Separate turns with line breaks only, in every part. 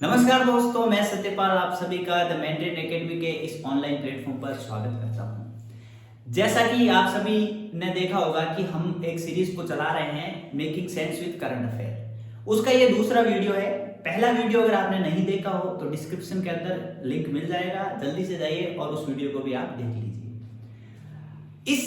नमस्कार दोस्तों, मैं सत्यपाल आप सभी का द मेंटेन एकेडमी के इस ऑनलाइन प्लेटफॉर्म पर स्वागत करता हूं। जैसा कि आप सभी ने देखा होगा कि हम एक सीरीज को चला रहे हैं making sense with current affair. उसका ये दूसरा वीडियो है। पहला वीडियो अगर आपने नहीं देखा हो तो डिस्क्रिप्शन के अंदर लिंक मिल जाएगा, जल्दी से जाइए और उस वीडियो को भी आप देख लीजिए। इस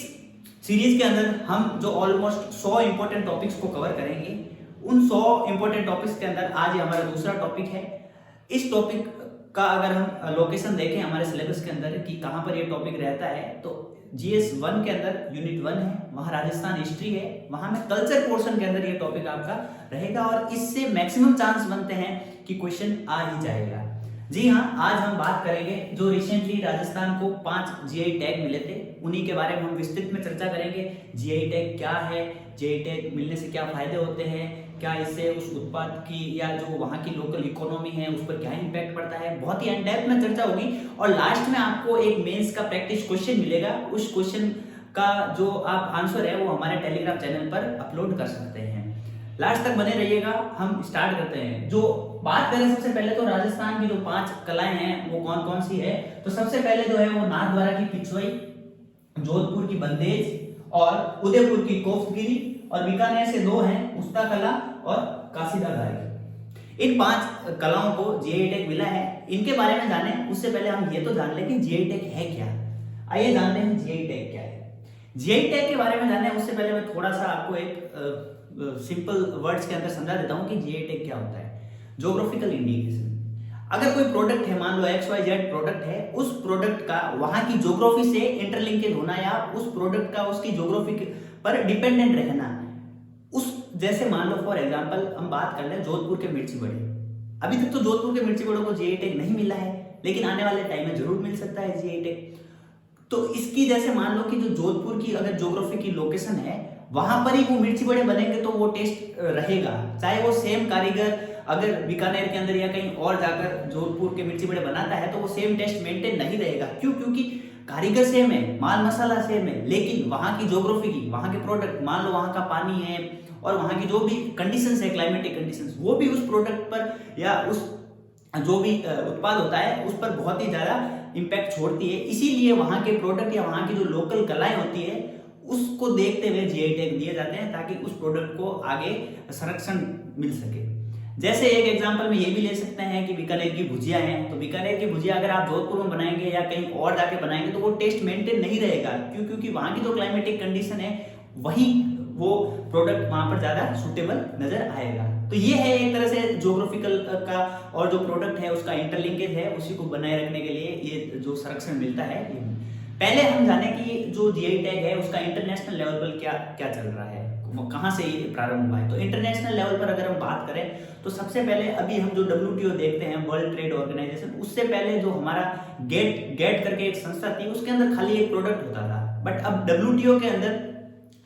सीरीज के अंदर हम जो ऑलमोस्ट 100 इंपॉर्टेंट टॉपिक्स को कवर करेंगे, उन 100 इंपॉर्टेंट टॉपिक्स के अंदर आज हमारा दूसरा टॉपिक है। इस टॉपिक का अगर हम लोकेशन देखें हमारे सिलेबस के अंदर कि कहाँ पर ये टॉपिक रहता है, तो जीएस 1 के अंदर यूनिट 1 है, वहाँ राजस्थान हिस्ट्री है, वहाँ में कल्चर पोर्शन के अंदर ये टॉपिक आपका रहेगा और इससे मैक्सिमम चांस बनते हैं कि क्वेश्चन आ ही जाएगा। जी हाँ, आज हम बात करेंगे जो रिसेंटली राजस्थान को 5 जीआई टैग मिले थे, उन्हीं के बारे में हम विस्तृत में चर्चा करेंगे। जीआई टैग क्या है, जीआई टैग मिलने से क्या फायदे होते हैं, क्या इससे उस उत्पाद की या जो वहाँ की लोकल इकोनॉमी है उस पर क्या इम्पैक्ट पड़ता है, बहुत ही अनडेप्थ में चर्चा होगी। और लास्ट में आपको एक मेंस का प्रैक्टिस क्वेश्चन मिलेगा। उस क्वेश्चन का जो आप आंसर है वो हमारे टेलीग्राम चैनल पर अपलोड कर सकते हैं। लास्ट तक बने रहिएगा। हम स्टार्ट करते हैं। जो बात करें सबसे पहले तो राजस्थान की जो 5 कलाएं हैं वो कौन कौन सी है, तो सबसे पहले जो है वो नाथद्वारा की पिछवाई, जोधपुर की बंदेज और उदयपुर की कोफगिरी, और बीकानेर से 2 हैं उस्ता कला और कासिदा गारी। इन 5 कलाओं को जीआई टैग मिला है। इनके बारे में जाने उससे पहले हम ये तो जान लें कि जीआई टैग है क्या। आइए जानते हैं जीआई टैग क्या है। जीआई टैग के बारे में जाने उससे पहले मैं थोड़ा सा आपको एक सिंपल वर्ड्स के अंदर समझा देता हूं कि जीआई टैग क्या होता है। Geographical indication. अगर कोई प्रोडक्ट है, मान लो XYZ प्रोडक्ट है, उस प्रोडक्ट का वहां की ज्योग्राफी से इंटरलिंकेज होना या उस प्रोडक्ट का उसकी ज्योग्राफी पर डिपेंडेंट रहना। उस जैसे मान लो फॉर एग्जांपल हम बात कर लें जोधपुर के मिर्ची बड़े। अभी तक तो जोधपुर के मिर्ची बड़ों को जीआई टैग नहीं मिला है, लेकिन आने वाले टाइम में जरूर मिल सकता है जीआई टैग। तो इसकी जैसे मान लो कि जो जोधपुर की अगर ज्योग्राफी की लोकेशन है वहां पर ही वो मिर्ची बड़े बनेंगे तो वो टेस्ट रहेगा, चाहे वो सेम कारीगर अगर बीकानेर के अंदर या कहीं और जाकर जोधपुर के मिर्ची बड़े बनाता है तो वो सेम टेस्ट मेंटेन नहीं रहेगा। क्यों? क्योंकि कारीगर सेम है, माल मसाला सेम है, लेकिन वहां की ज्योग्राफी की, वहां के प्रोडक्ट, मान लो वहां का पानी है और वहां की जो भी कंडीशंस है, क्लाइमेटिक कंडीशंस, वो भी उस प्रोडक्ट पर या उस जो भी उत्पाद होता है उस पर बहुत ही ज्यादा इंपैक्ट छोड़ती है। इसीलिए वहां के प्रोडक्ट या वहां की जो लोकल कलाएं होती है उसको देखते हुए जीआई टैग दिए जाते हैं ताकि उस प्रोडक्ट को आगे संरक्षण मिल सके। जैसे एक एग्जांपल में ये भी ले सकते हैं कि बीकानेर की भुजिया है, तो बीकानेर की भुजिया अगर आप जोधपुर में बनाएंगे या कहीं और जाके बनाएंगे तो वो टेस्ट मेंटेन नहीं रहेगा। क्यों? क्योंकि वहां की जो क्लाइमेटिक कंडीशन है वही वो प्रोडक्ट वहां पर ज्यादा सुटेबल नजर आएगा। तो ये है एक तरह से ज्योग्राफिकल का और जो प्रोडक्ट है उसका इंटरलिंकेज है, उसी को बनाए रखने के लिए ये जो संरक्षण मिलता है। पहले हम जाने कि जो जीआई टैग है उसका इंटरनेशनल लेवल पर क्या क्या चल रहा है, कहां से ये प्रारंभ हुआ है। तो इंटरनेशनल लेवल पर अगर हम बात करें तो सबसे पहले अभी हम जो WTO देखते हैं, वर्ल्ड ट्रेड ऑर्गेनाइजेशन, उससे पहले जो हमारा गेट करके एक संस्था थी उसके अंदर खाली एक प्रोडक्ट होता था। बट अब WTO के अंदर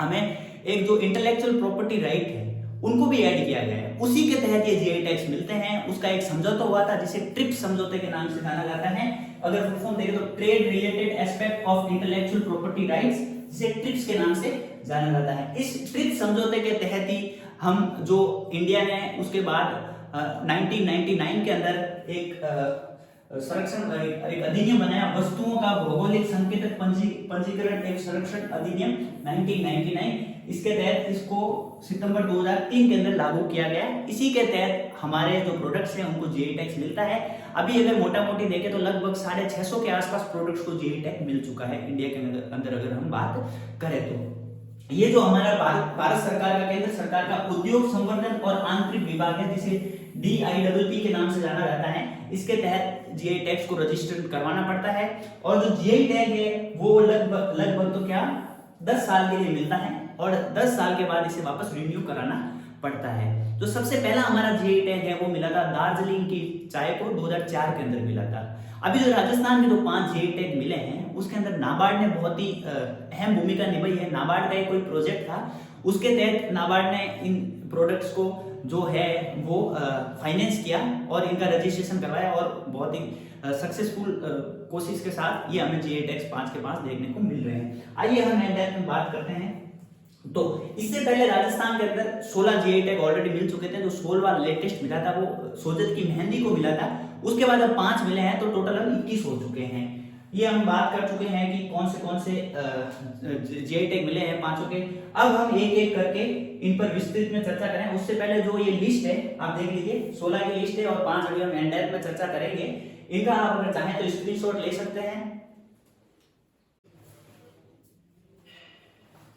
हमें एक जो इंटेलेक्चुअल प्रॉपर्टी राइट है उनको भी ऐड किया गया है। उसी के तहत ये जीआई टैग्स मिलते हैं। उसका एक समझौता हुआ था जिसे ट्रिप्स समझौते के नाम से जाना जाता है। अगर फुल फॉर्म देखें तो trade related aspect of intellectual property rights, जिसे ट्रिप्स के नाम से जाना जाता है। इस ट्रिप्स समझौते के तहत ही हम जो इंडिया ने उसके बाद 1999 के अंदर एक संरक्षण एक अधिनियम बनाया, वस्तुओं का भौगोलिक संकेतक पंजीकरण एक संरक्षण अधिनियम 1999। इसके तहत इसको सितंबर 2003 के अंदर लागू किया गया। इसी के तहत हमारे जो प्रोडक्ट्स हैं उनको जीआई टैग मिलता है। अभी अगर मोटा मोटी देखें तो लगभग 650 के आसपास प्रोडक्ट्स को जीआई टैग मिल चुका है इंडिया के अंदर अगर हम बात करें तो। ये जो हमारा भारत सरकार का, केंद्र सरकार का उद्योग संवर्धन और आंतरिक विभाग है, जिसे DIPP के नाम से जाना जाता है, इसके तहत जीआई टैग्स को रजिस्टर करवाना पड़ता है। और जो जीआई टैग है वो लगभग तो क्या 10 साल के लिए मिलता है और 10 साल के बाद इसे वापस रिन्यू कराना पड़ता है। जो सबसे पहला हमारा जीआई टैग है वो मिला था दार्जिलिंग की चाय को 2004 के अंदर मिला था। अभी जो राजस्थान के जो 5 जीआई टैग मिले हैं उसके अंदर नाबार्ड ने बहुत ही अहम भूमिका निभाई है। नाबार्ड का एक कोई प्रोजेक्ट था, उसके तहत नाबार्ड ने इन प्रोडक्ट्स को जो है वो फाइनेंस किया और इनका रजिस्ट्रेशन करवाया और बहुत ही सक्सेसफुल कोशिश के साथ ये हमें जीआई टैग्स 5 के 5 देखने को मिल रहे हैं। आइए हम नेक्स्ट में बात करते हैं तो इससे पहले राजस्थान के अंदर 16 जीआई टैग ऑलरेडी मिल चुके थे। जो 16वां लेटेस्ट मिला था वो सोजत की मेहंदी को मिला था। उसके बाद अब 5 मिले हैं, तो टोटल अब 21 हो चुके हैं। ये हम बात कर चुके हैं कि कौन से जीआई टैग मिले हैं पांचों के। अब हम एक एक करके इन पर विस्तृत में चर्चा करें। उससे पहले जो ये लिस्ट है आप देख लीजिए, 16 की लिस्ट है और 5 वीडियो हम एंड में चर्चा करेंगे। इनका आप अगर चाहें तो स्क्रीनशॉट ले सकते हैं।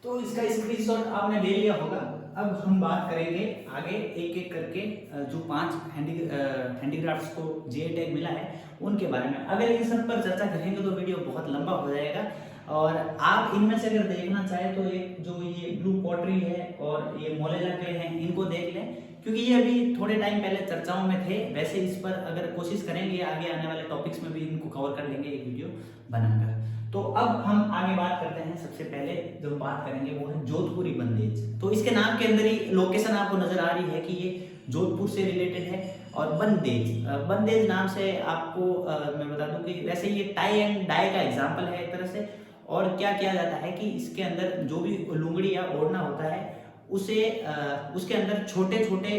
तो इसका स्क्रीनशॉट आपने ले लिया होगा। अब हम बात करेंगे आगे एक एक करके जो 5 हैंडीक्राफ्ट्स को जीआई टैग मिला है उनके बारे में। अगर इन सब पर चर्चा करेंगे तो वीडियो बहुत लंबा हो जाएगा। और आप इनमें से अगर देखना चाहें तो एक जो ये ब्लू पॉटरी है और ये मोलेला क्ले हैं, इनको देख लें, क्योंकि ये अभी थोड़े टाइम पहले चर्चाओं में थे। वैसे इस पर अगर कोशिश करेंगे आगे आने वाले टॉपिक्स में भी इनको कवर कर लेंगे एक वीडियो बनाकर। तो अब हम आगे बात करते हैं। सबसे पहले जो बात करेंगे वो है जोधपुरी बंदेज। तो इसके नाम के अंदर ही लोकेशन आपको नजर आ रही है कि ये जोधपुर से रिलेटेड है। और बंदेज नाम से आपको मैं बता दूं कि वैसे ये टाई एंड डाई का एग्जाम्पल है एक तरह से। और क्या किया जाता है कि इसके अंदर जो भी लुंगड़ी या ओढ़ना होता है उसे उसके अंदर छोटे छोटे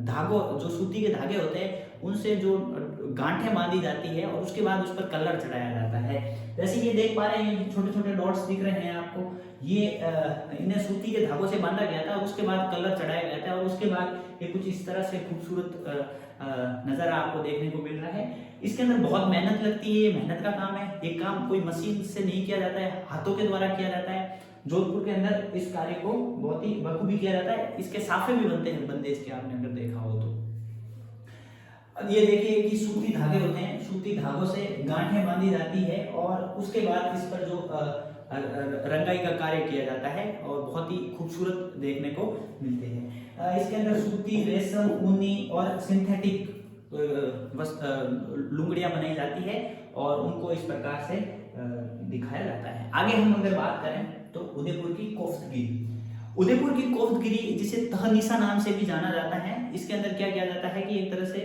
धागों, जो सूती के धागे होते हैं उनसे जो गांठें बांधी जाती है और उसके बाद उस पर कलर चढ़ाया जाता है। जैसे ये देख पा रहे हैं, ये छोटे छोटे डॉट्स दिख रहे हैं आपको, ये इन्हें सूती के धागों से बांधा गया था, उसके बाद कलर चढ़ाया गया था और उसके बाद ये कुछ इस तरह से खूबसूरत नजारा आपको देखने को मिल रहा है। इसके अंदर बहुत मेहनत लगती है, मेहनत का काम है। ये काम कोई मशीन से नहीं किया जाता है, हाथों के द्वारा किया जाता है। जोधपुर के अंदर इस कार्य को बहुत ही बखूबी किया जाता है। इसके साफे भी बनते हैं बंदेज के, आपने अगर देखा हो तो। अब ये देखिए कि सूती धागे होते हैं, सूती धागों से गांठें बांधी जाती है और उसके बाद इस पर जो रंगाई का कार्य किया जाता है और बहुत ही खूबसूरत देखने को मिलते हैं। इसके अंदर सूती, रेशम, ऊनी और सिंथेटिक लुंगड़ियां बनाई जाती है और उनको इस प्रकार से दिखाया जाता है। आगे हम अगर बात करें तो उदयपुर की कोफ्तगिरी, जिसे तहनीसा नाम से भी जाना जाता है। इसके अंदर क्या किया जाता है कि एक तरह से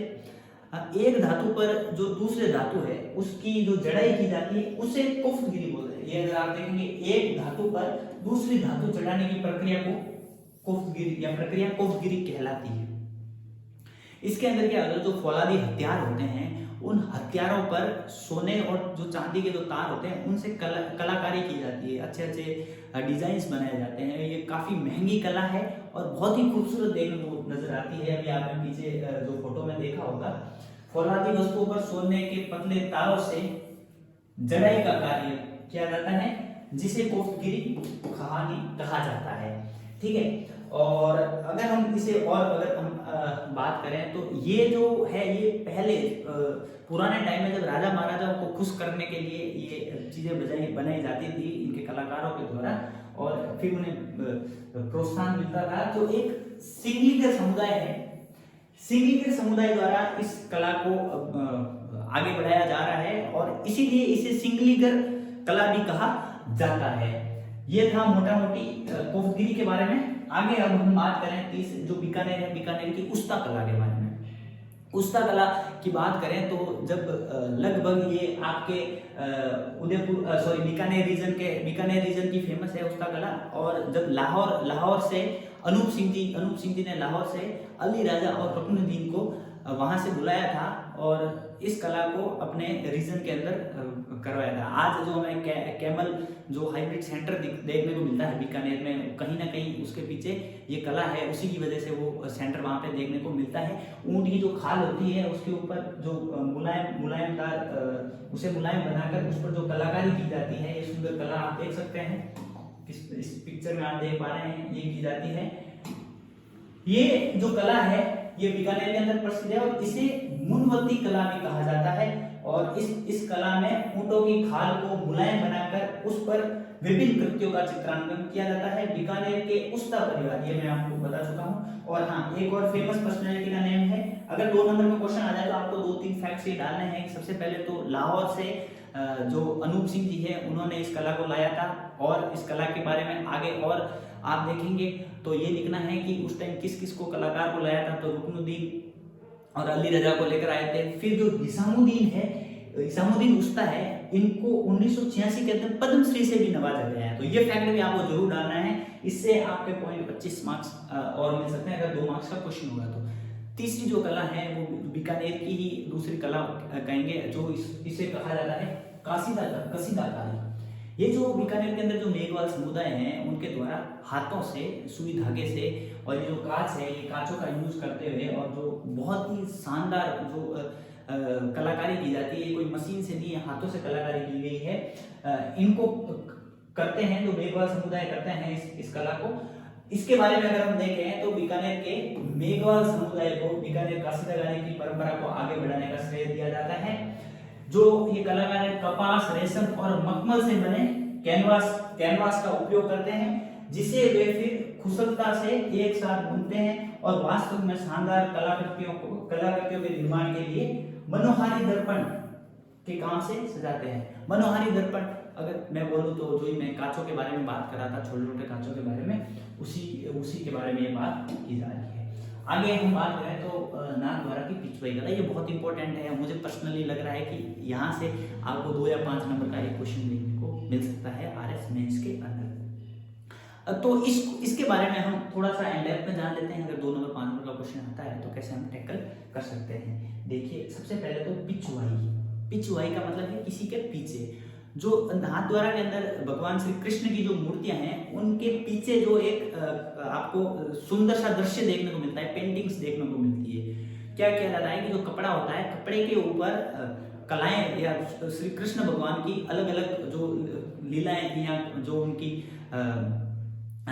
एक धातु पर जो दूसरे धातु है उसकी जो जड़ाई की जाती है उसे कोफ्तगिरी बोलते हैं। ये अगर आप देखेंगे, एक धातु पर दूसरी धातु चढ़ाने की प्रक्रिया को कोफ्तगिरी या प्रक्रिया कोफ्तगिरी कहलाती है। इसके अंदर क्या होता है, जो फौलादी हथियार होते हैं उन हथियारों पर सोने और जो चांदी के जो तार होते हैं उनसे कलाकारी की जाती है, अच्छे अच्छे डिजाइन्स बनाए जाते हैं। ये काफी महंगी कला है और बहुत ही खूबसूरत देखने को नजर आती है। अभी आपने पीछे जो फोटो में देखा होगा, फौलादी वस्तुओं पर सोने के पतले तारों से जड़ाई का कार्य किया जाता है, जिसे कोफ्तगिरी कहानी कहा जाता है। ठीक है। और अगर हम इसे और अगर हम बात करें तो ये जो है, ये पहले पुराने टाइम में जब राजा महाराजाओं को खुश करने के लिए ये चीजें बनाई जाती थी इनके कलाकारों के द्वारा और फिर उन्हें प्रोत्साहन मिलता था। तो एक सिंगलिकर समुदाय है, सिंगलिकर समुदाय द्वारा इस कला को आगे बढ़ाया जा रहा है और इसीलिए इसे सिंगलिकर कला भी कहा जाता है। ये था मोटा मोटी कोफ्तगिरी के बारे में। आगे अब हम बात करें जो बीकानेर है, बीकानेर की उस्ता कला के बारे में। उस्ता कला की बात करें तो जब लगभग ये आपके बीकानेर रीजन की फेमस है उस्ता कला। और जब लाहौर से अनूप सिंह जी ने लाहौर से अली राजा और रुकनुद्दीन को वहां से बुलाया था और इस कला को अपने रीजन के अंदर करवाया था। आज जो हमें कैमल जो हाइब्रिड सेंटर देखने को मिलता है बीकानेर में, कहीं ना कहीं उसके पीछे ये कला है, उसी की वजह से वो सेंटर वहां पे देखने को मिलता है। ऊंट की जो खाल होती है उसके ऊपर जो मुलायमदार उसे मुलायम बनाकर उस पर जो कलाकारी की जाती है, ये सुंदर कला आप देख सकते हैं। इस पिक्चर में आप देख पा रहे हैं, ये की जाती है। ये जो कला है ये बीकानेर के अंदर प्रसिद्ध है और इसे मुनवती कला भी कहा जाता है। और इस कला में ऊंटों की खाल को मुलायम बनाकर उस पर विभिन्न कृत्यों का चित्रांकन किया जाता है। बीकानेर के उस्ता परिवार, ये मैं आपको बता चुका हूँ। और हाँ, एक और फेमस पर्सनैलिटी का नेम है। अगर 2 नंबर में क्वेश्चन आ जाए तो आपको 2-3 फैक्ट्स ये डालने हैं। सबसे पहले तो लाहौर से जो अनूप सिंह जी है उन्होंने इस कला को लाया था और इस कला के बारे में आगे और आप देखेंगे तो ये लिखना है कि उस टाइम किस किस को कलाकार को लाया था। तो रुकनुद्दीन और अली रजा को लेकर आए थे। फिर जो हिसामुद्दीन है इसामुद्दीन उस्ता है, इनको 1986 के अंदर पद्मश्री से भी नवाजा गया है। तो ये फैक्ट भी आपको जरूर डालना है, इससे आपके पॉइंट 25 मार्क्स और मिल सकते हैं अगर 2 मार्क्स का क्वेश्चन होगा तो। तीसरी जो कला है वो बीकानेर की ही दूसरी कला कहेंगे, जो इसे कहा जाता है कसीदाकारी। ये जो बीकानेर के अंदर जो मेघवाल समुदाय हैं उनके द्वारा हाथों से सुई धागे से, और ये जो कांच है ये कांचों का यूज करते हुए, और जो बहुत ही शानदार जो कलाकारी की जाती है, कोई मशीन से नहीं हाथों से कलाकारी की गई है, इनको करते हैं जो मेघवाल समुदाय करते हैं इस कला को। इसके बारे में अगर हम देखें तो बीकानेर के मेघवाल समुदाय को बीकानेर कासीदाकारी की परंपरा को आगे बढ़ाने का श्रेय दिया जाता है। जो ये कलाकार कपास, रेशम और मखमल से बने कैनवास का उपयोग करते हैं, जिसे वे फिर कुशलता से एक साथ बुनते हैं और वास्तव में शानदार कलाकृतियों के निर्माण के लिए मनोहारी दर्पण के काम से सजाते हैं। मनोहारी दर्पण अगर मैं बोलूं तो जो मैं कांचों के बारे में बात कर रहा था, छोटे छोटे कांचों के बारे में, उसी के बारे में ये बात की जा रही है। आगे हम बात करें तो नाथद्वारा की पिछवाई कला, ये बहुत इंपॉर्टेंट है। मुझे पर्सनली लग रहा है कि यहाँ से आपको 2 या 5 नंबर का एक क्वेश्चन देखने को मिल सकता है आरएस मेंस के अंदर। तो इसके बारे में हम थोड़ा सा एंडेप्थ में जान लेते हैं। अगर 2 नंबर 5 नंबर का क्वेश्चन आता है तो कैसे हम टैकल कर सकते हैं। देखिए सबसे पहले तो पिछवाई का मतलब है किसी के पीछे। जो नाथद्वारा के अंदर भगवान श्री कृष्ण की जो मूर्तियां हैं उनके पीछे जो एक आपको सुंदर सा दृश्य देखने को मिलता है, पेंटिंग्स देखने को मिलती है। क्या किया जाता है कि जो कपड़ा होता है, कपड़े के ऊपर कलाएं या श्री कृष्ण भगवान की अलग अलग जो लीलाएं थी या जो उनकी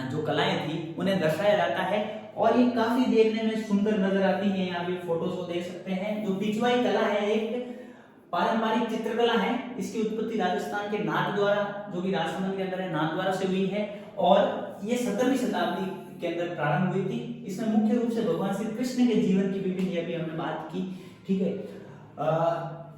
जो कलाएं थी उन्हें दर्शाया जाता है, और ये काफी देखने में सुंदर नजर आती है। यहाँ पे फोटोज को देख सकते हैं। जो पिछवाई कला है एक पारंपरिक चित्रकला है। इसकी उत्पत्ति राजस्थान के नाथद्वारा, जो कि राजसमंद के अंदर है, नाथद्वारा से हुई है, और ये 17वीं शताब्दी के अंदर प्रारंभ हुई थी। इसमें मुख्य रूप से भगवान श्री कृष्ण के जीवन की विभिन्न अभी हमने बात की, ठीक है।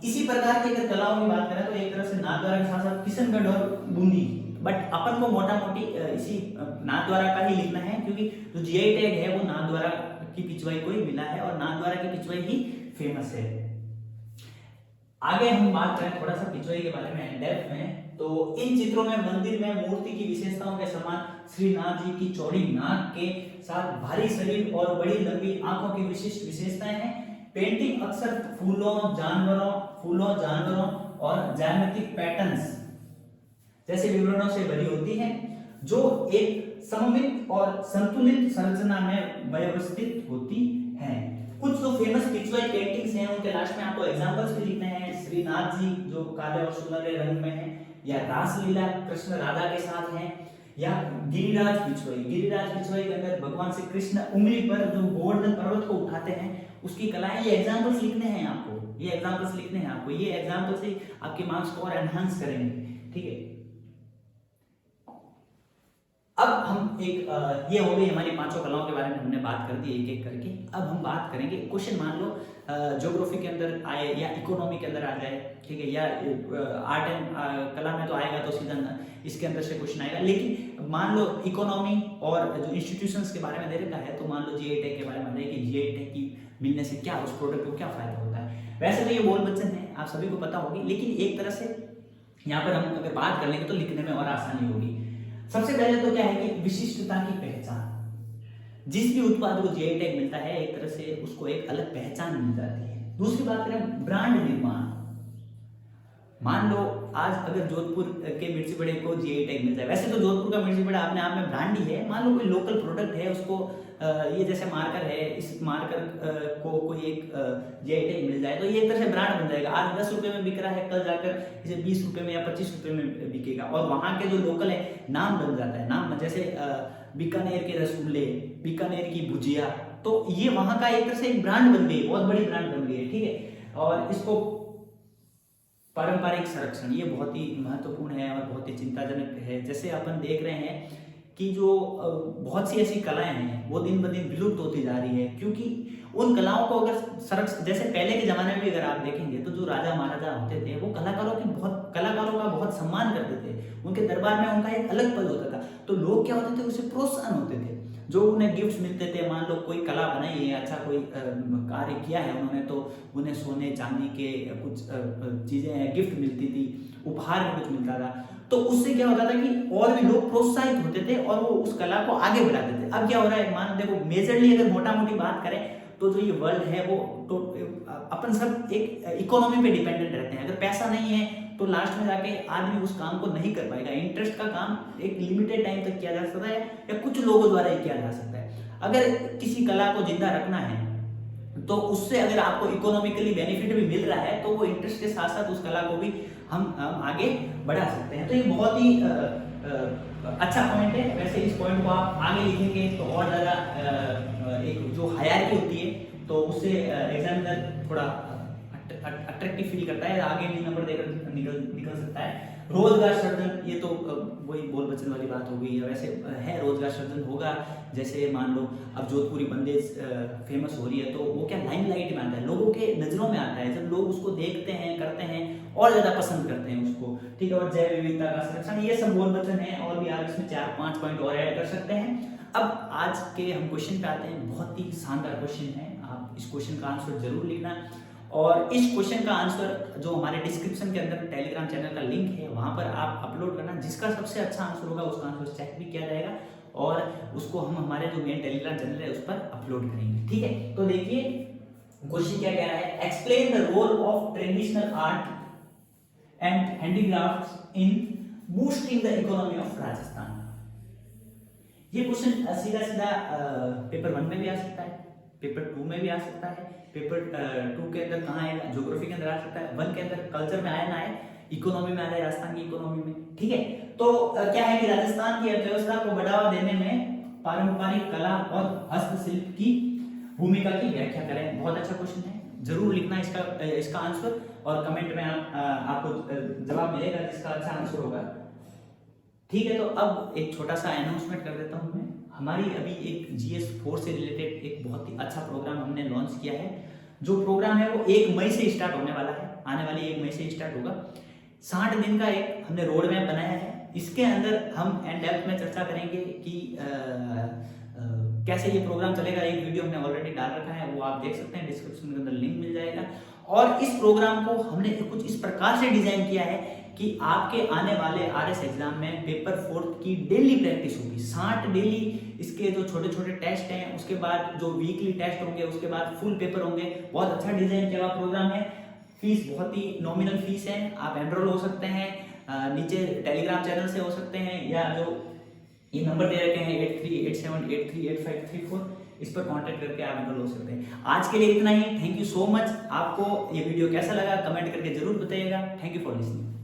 इसी प्रकार की अगर कलाओं की बात करें तो एक तरह से नाथद्वारा के साथ साथ किशनगढ़ और बूंदी, बट अपन को मोटा मोटी इसी नाथद्वारा का ही लिखना है, क्योंकि जो जीआई टैग है वो नाथद्वारा की पिछवाई को ही मिला है और नाथद्वारा की पिछवाई ही फेमस है। आगे हम बात करें थोड़ा सा पिछवाई के बारे में डेप्थ में, तो इन चित्रों में मंदिर में मूर्ति की विशेषताओं के समान श्रीनाथ जी की चौड़ी नाक के साथ भारी शरीर और बड़ी लंबी आंखों की विशिष्ट विशेषताएं हैं। पेंटिंग अक्सर फूलों, जानवरों और ज्यामितिक पैटर्न्स जैसे विवरणों से भरी होती है, जो एक सममित और संतुलित संरचना में व्यवस्थित होती है। कुछ जो फेमस पिछवाई पेंटिंग्स हैं उनके लास्ट में आपको एग्जांपल्स भी लिखने हैं। श्रीनाथ जी जो काले और सुनहरे रंग में है, या रासलीला कृष्ण राधा के साथ है, या गिरिराज पिछवाई के अंदर भगवान श्री कृष्ण उंगली पर जो गोवर्धन पर्वत को उठाते हैं उसकी कलाएं। ये एग्जांपल्स लिखने हैं आपको, ये एग्जांपल्स ही आपके मार्क्स को और एनहांस करेंगे, ठीक है। अब हम ये हो गई हमारी 5 कलाओं के बारे में हमने बात कर दी एक एक करके। अब हम बात करेंगे क्वेश्चन, मान लो ज्योग्राफी के अंदर आए या इकोनॉमी के अंदर आ जाए, ठीक है, या आर्ट एंड कला में तो आएगा तो सीधा इसके अंदर से क्वेश्चन आएगा। लेकिन मान लो इकोनॉमी और जो इंस्टीट्यूशंस के बारे में दे रखा है, तो मान लो जीआई टैग के बारे में बताइए कि जीआई टैग की मिलने से क्या उस प्रोडक्ट को क्या फायदा होता है। वैसे तो ये बोल वचन है, आप सभी को पता होगी, लेकिन एक तरह से यहाँ पर हम अगर बात कर लेंगे तो लिखने में और आसानी होगी। सबसे पहले तो क्या है कि विशिष्टता की पहचान। जिस भी उत्पाद को जीआई टैग मिलता है एक तरह से उसको एक अलग पहचान मिल जाती है। दूसरी बात करें ब्रांड निर्माण। मान लो आज अगर जोधपुर के मिर्ची बड़े को जीआई टैग मिलता है, वैसे तो जोधपुर का मिर्ची बड़ा अपने आप में ब्रांड ही है। मान लो कोई लोकल प्रोडक्ट है, उसको ये जैसे मार्कर है, इस मार्कर को कोई एक जीआई टैग मिल जाए तो ये एक तरह से ब्रांड बन जाएगा। आज 10 रुपए में बिक रहा है, कल जाकर इसे 20 रुपए में या 25 रुपए में बिकेगा, और वहां के जो लोकल है नाम बन जाता है। नाम जैसे बीकानेर के रसगुल्ले, बीकानेर की भुजिया, तो ये वहां का एक तरह से एक ब्रांड बन गई, बहुत बड़ी ब्रांड बन गई है, ठीक है। और इसको पारंपरिक संरक्षण, ये बहुत ही महत्वपूर्ण है और बहुत ही चिंताजनक है। जैसे अपन देख रहे हैं कि जो बहुत सी ऐसी कलाएं हैं वो दिन ब दिन विलुप्त होती जा रही है, क्योंकि उन कलाओं को अगर संरक्षण, जैसे पहले के जमाने में भी अगर आप देखेंगे तो जो राजा महाराजा होते थे वो कलाकारों का बहुत सम्मान करते थे, उनके दरबार में उनका एक अलग पद होता था, तो लोग क्या होते थे, उसे प्रोत्साहन होते थे। जो उन्हें गिफ्ट मिलते थे, मान लो कोई कला बनाई है, अच्छा कोई कार्य किया है उन्होंने, तो उन्हें सोने चांदी के कुछ चीजें गिफ्ट मिलती थी, उपहार में कुछ मिलता था। तो उससे क्या होता था कि और भी लोग प्रोत्साहित होते थे और वो उस कला को आगे बढ़ाते थे। अब क्या हो रहा है, मान देखो मेजरली अगर मोटा मोटी बात करें तो जो ये वर्ल्ड है वो तो अपन सब एक इकोनॉमी पे डिपेंडेंट रहते हैं। अगर पैसा नहीं है तो लास्ट में जाके आदमी उस काम को नहीं कर पाएगा। इंटरेस्ट का काम एक लिमिटेड टाइम तक किया जा सकता है या कुछ लोगों द्वारा ही किया जा सकता है। अगर किसी कला को जिंदा रखना है तो उससे अगर आपको इकोनॉमिकली बेनिफिट भी मिल रहा है तो वो इंटरेस्ट के साथ साथ उस कला को भी हम आगे बढ़ा सकते हैं। तो ये बहुत ही अच्छा पॉइंट है। वैसे इस पॉइंट को आप आगे लिखेंगे तो और ज़्यादा एक जो हायरार्की होती है तो उससे एग्जामिनर थोड़ा अट्रैक्टिव फील करता है, आगे भी नंबर देकर निकल सकता है। रोजगार सृजन, ये तो वही बोल बचन वाली बात हो गई है। वैसे है रोजगार सृजन होगा, जैसे मान लो अब जोधपुरी बंदेज फेमस हो रही है तो वो क्या लाइमलाइट में आता है, लोगों के नजरों में आता है। जब लोग उसको देखते हैं करते हैं और ज्यादा पसंद करते हैं उसको, ठीक है। और जैव विविधता का संरक्षण, ये सब बोल बचन है और भी आप इसमें 4-5 पॉइंट और ऐड कर सकते हैं। अब आज के हम क्वेश्चन पे आते हैं। बहुत ही शानदार क्वेश्चन है, आप इस क्वेश्चन का आंसर जरूर लिखना। और इस क्वेश्चन का आंसर जो हमारे डिस्क्रिप्शन के अंदर टेलीग्राम चैनल का लिंक है वहां पर आप अपलोड करना। जिसका सबसे अच्छा आंसर होगा उसका आंसर चेक भी किया जाएगा और उसको हम हमारे जो मेन टेलीग्राम चैनल है उस पर अपलोड करेंगे, ठीक है। तो देखिए क्वेश्चन क्या कह रहा है, explain the role of traditional art and handicrafts in boosting the economy of Rajasthan. ये क्वेश्चन सीधा सीधा पेपर 1 में भी आ सकता है, पेपर 2 में भी आ सकता है, पेपर 2 के अंदर कहाँ आएगा, ज्योग्राफी के अंदर आ सकता है, 1 के अंदर कल्चर में आए ना आए, इकोनॉमी में आ जाए, राजस्थान की इकोनॉमी में, ठीक है। तो क्या है कि राजस्थान की अर्थव्यवस्था को बढ़ावा देने में पारंपरिक कला और हस्तशिल्प की भूमिका की व्याख्या करें। बहुत अच्छा क्वेश्चन है, जरूर लिखना इसका आंसर और कमेंट में आपको जवाब मिलेगा जिसका अच्छा आंसर होगा, ठीक है। तो अब एक छोटा सा अनाउंसमेंट कर देता हूँ मैं। हमारी अभी एक GS4 से रिलेटेड एक बहुत ही अच्छा प्रोग्राम हमने लॉन्च किया है। जो प्रोग्राम है वो 1 मई से स्टार्ट होने वाला है, आने वाली 1 मई से स्टार्ट होगा। 60 दिन का एक हमने रोड मैप बनाया है। इसके अंदर हम एंड डेप्थ में चर्चा करेंगे कि कैसे ये प्रोग्राम चलेगा। एक वीडियो हमने ऑलरेडी डाल रखा है, वो आप देख सकते हैं, डिस्क्रिप्शन के अंदर लिंक मिल जाएगा। और इस प्रोग्राम को हमने कुछ इस प्रकार से डिजाइन किया है कि आपके आने वाले RS एग्जाम में पेपर 4 की डेली प्रैक्टिस होगी। 60 डेली इसके जो छोटे छोटे टेस्ट हैं, उसके बाद जो वीकली टेस्ट होंगे, उसके बाद फुल पेपर होंगे। बहुत अच्छा डिजाइन किया हुआ प्रोग्राम है। फीस बहुत ही नॉमिनल फीस है, आप एनरोल हो सकते हैं, नीचे टेलीग्राम चैनल से हो सकते हैं या जो ये नंबर दे रखे हैं 8387838534, इस पर कांटेक्ट करके आप एनरोल हो सकते हैं। आज के लिए इतना ही, थैंक यू सो मच। आपको ये वीडियो कैसा लगा कमेंट करके जरूर बताइएगा। Thank you for listening.